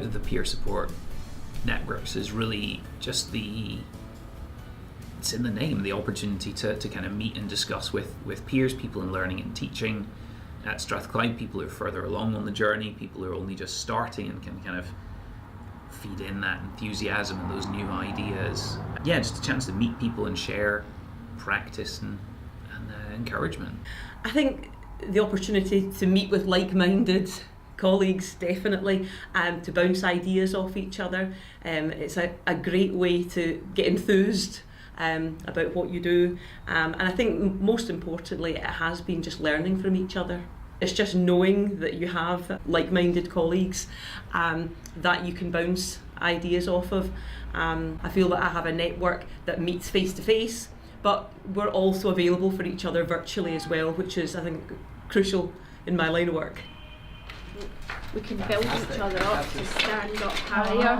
about the peer support networks is really just it's in the name, the opportunity to kind of meet and discuss with peers, people in learning and teaching. At Strathclyde, people who are further along on the journey, people who are only just starting and can kind of feed in that enthusiasm and those new ideas. Yeah, just a chance to meet people and share practice and encouragement. I think the opportunity to meet with like-minded colleagues, definitely, to bounce ideas off each other. It's a great way to get enthused about what you do, and I think most importantly it has been just learning from each other. It's just knowing that you have like-minded colleagues that you can bounce ideas off of. I feel that I have a network that meets face to face, but we're also available for each other virtually as well, which is, I think, crucial in my line of work. We can build each other up to stand up higher.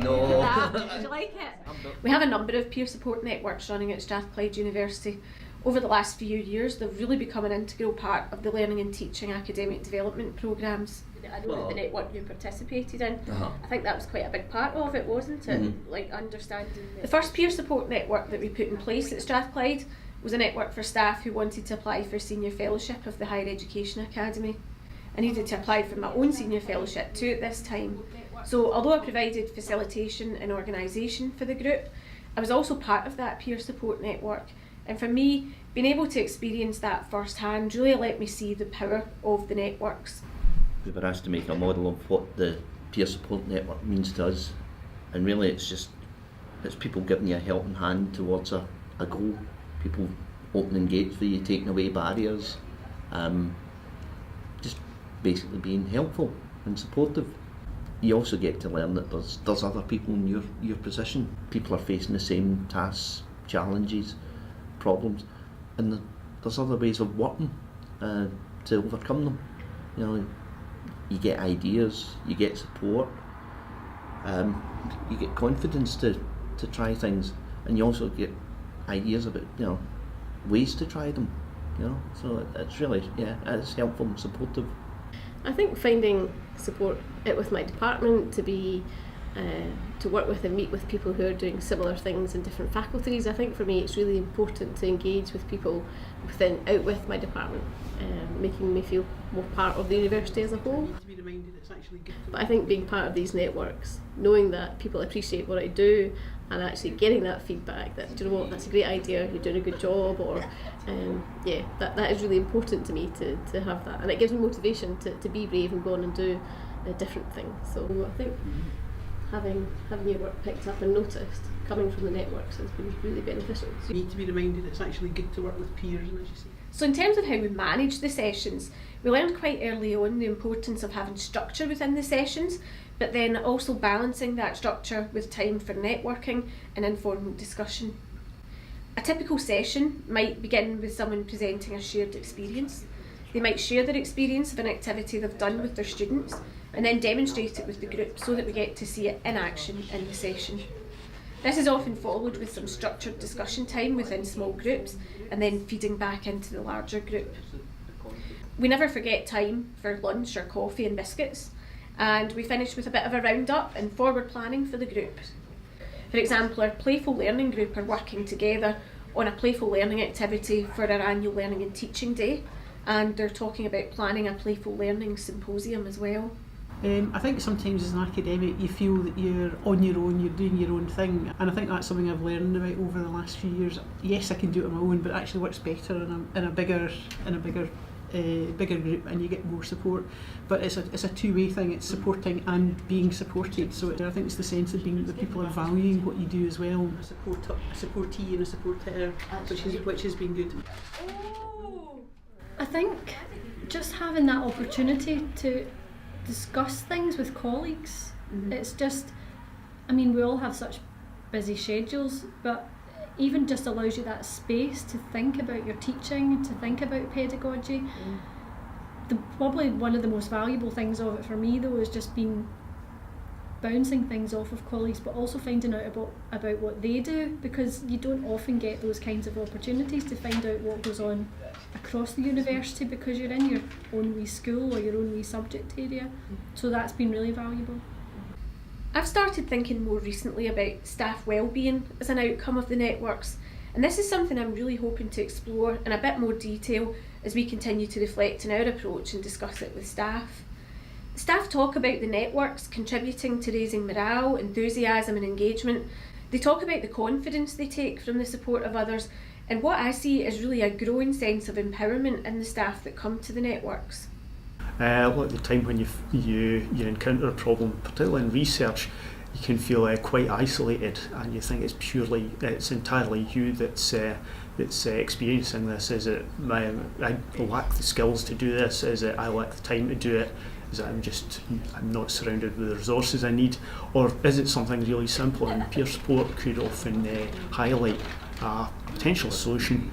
No. Did you like it? We have a number of peer support networks running at Strathclyde University. Over the last few years, they've really become an integral part of the learning and teaching academic development programmes. I know that the network you participated in, I think that was quite a big part of it, wasn't it? Mm-hmm. Like understanding. The first peer support network that we put in place at Strathclyde was a network for staff who wanted to apply for senior fellowship of the Higher Education Academy. I needed to apply for my own senior fellowship too at this time. So although I provided facilitation and organisation for the group, I was also part of that peer support network. And for me, being able to experience that firsthand really let me see the power of the networks. We were asked to make a model of what the peer support network means to us, and really it's people giving you a helping hand towards a goal, people opening gates for you, taking away barriers, just basically being helpful and supportive. You also get to learn that there's other people in your position. People are facing the same tasks, challenges, problems, and there's other ways of working to overcome them. You know, you get ideas, you get support, you get confidence to try things, and you also get ideas about ways to try them. So it's really it's helpful and supportive. I think finding support with my department to work with and meet with people who are doing similar things in different faculties. I think for me it's really important to engage with people out with my department, making me feel more part of the university as a whole. But I think being part of these networks, knowing that people appreciate what I do and actually getting that feedback that, do you know what, that's a great idea, you're doing a good job, or that is really important to me to have that, and it gives me motivation to be brave and go on and do different things. So I think having your work picked up and noticed coming from the networks has been really beneficial. So you need to be reminded it's actually good to work with peers, as you say. So in terms of how we manage the sessions, we learned quite early on the importance of having structure within the sessions, but then also balancing that structure with time for networking and informal discussion. A typical session might begin with someone presenting a shared experience. They might share their experience of an activity they've done with their students and then demonstrate it with the group so that we get to see it in action in the session. This is often followed with some structured discussion time within small groups and then feeding back into the larger group. We never forget time for lunch or coffee and biscuits, and we finish with a bit of a roundup and forward planning for the group. For example, our Playful Learning group are working together on a playful learning activity for our annual Learning and Teaching Day, and they're talking about planning a playful learning symposium as well. I think sometimes as an academic you feel that you're on your own, you're doing your own thing, and I think that's something I've learned about over the last few years. Yes, I can do it on my own, but it actually works better in a bigger group, and you get more support. But it's a two-way thing. It's supporting and being supported. So I think it's the sense of being that people are valuing what you do as well. A supportee and a supporter, which has been good. I think just having that opportunity to discuss things with colleagues, it's just, we all have such busy schedules, but even just allows you that space to think about your teaching, to think about pedagogy. Probably one of the most valuable things of it for me though is just being bouncing things off of colleagues, but also finding out about what they do, because you don't often get those kinds of opportunities to find out what goes on across the university, because you're in your own wee school or your own wee subject area. So that's been really valuable. I've started thinking more recently about staff wellbeing as an outcome of the networks, and this is something I'm really hoping to explore in a bit more detail as we continue to reflect on our approach and discuss it with staff. Staff talk about the networks contributing to raising morale, enthusiasm and engagement. They talk about the confidence they take from the support of others, and what I see is really a growing sense of empowerment in the staff that come to the networks. A lot of the time when you encounter a problem, particularly in research, you can feel quite isolated, and you think it's entirely you that's experiencing this. Is it I lack the skills to do this? Is it I lack the time to do it? Is it I'm not surrounded with the resources I need? Or is it something really simple? And peer support could often highlight a potential solution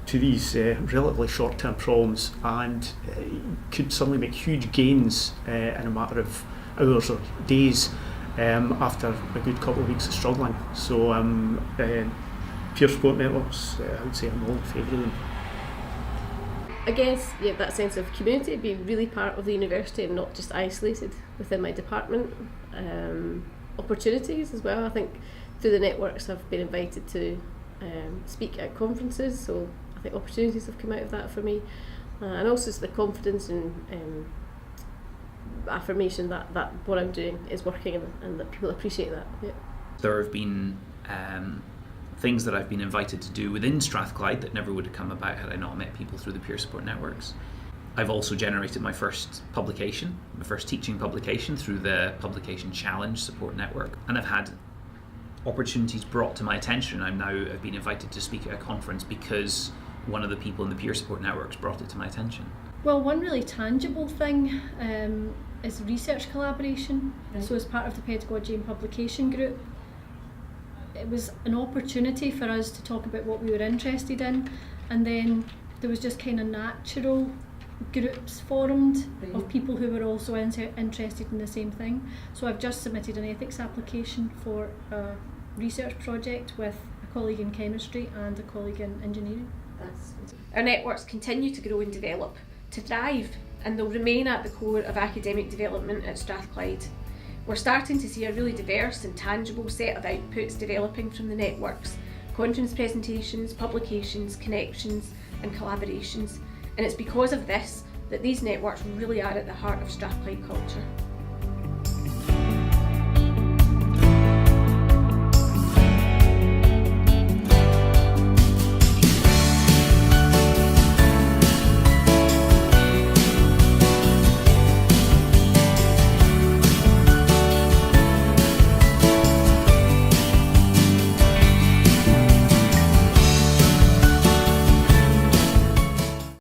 to these relatively short-term problems, and could suddenly make huge gains in a matter of hours or days after a good couple of weeks of struggling. So peer support networks, I would say I'm all in favour of them. I guess, yeah, that sense of community, being really part of the university and not just isolated within my department. Opportunities as well. I think through the networks I've been invited to speak at conferences, so I think opportunities have come out of that for me. And also the confidence and affirmation that what I'm doing is working, and that people appreciate that. Yeah. There have been things that I've been invited to do within Strathclyde that never would have come about had I not met people through the peer support networks. I've also generated my first publication, my first teaching publication, through the Publication Challenge support network, and I've had opportunities brought to my attention. I've been invited to speak at a conference because one of the people in the peer support networks brought it to my attention. Well, one really tangible thing is research collaboration. Right. So as part of the Pedagogy and Publication group, it was an opportunity for us to talk about what we were interested in, and then there was just kind of natural groups formed of people who were also interested in the same thing. So I've just submitted an ethics application for a research project with a colleague in chemistry and a colleague in engineering. Our networks continue to grow and develop, to thrive, and they'll remain at the core of academic development at Strathclyde. We're starting to see a really diverse and tangible set of outputs developing from the networks: conference presentations, publications, connections and collaborations. And it's because of this that these networks really are at the heart of Strathclyde culture.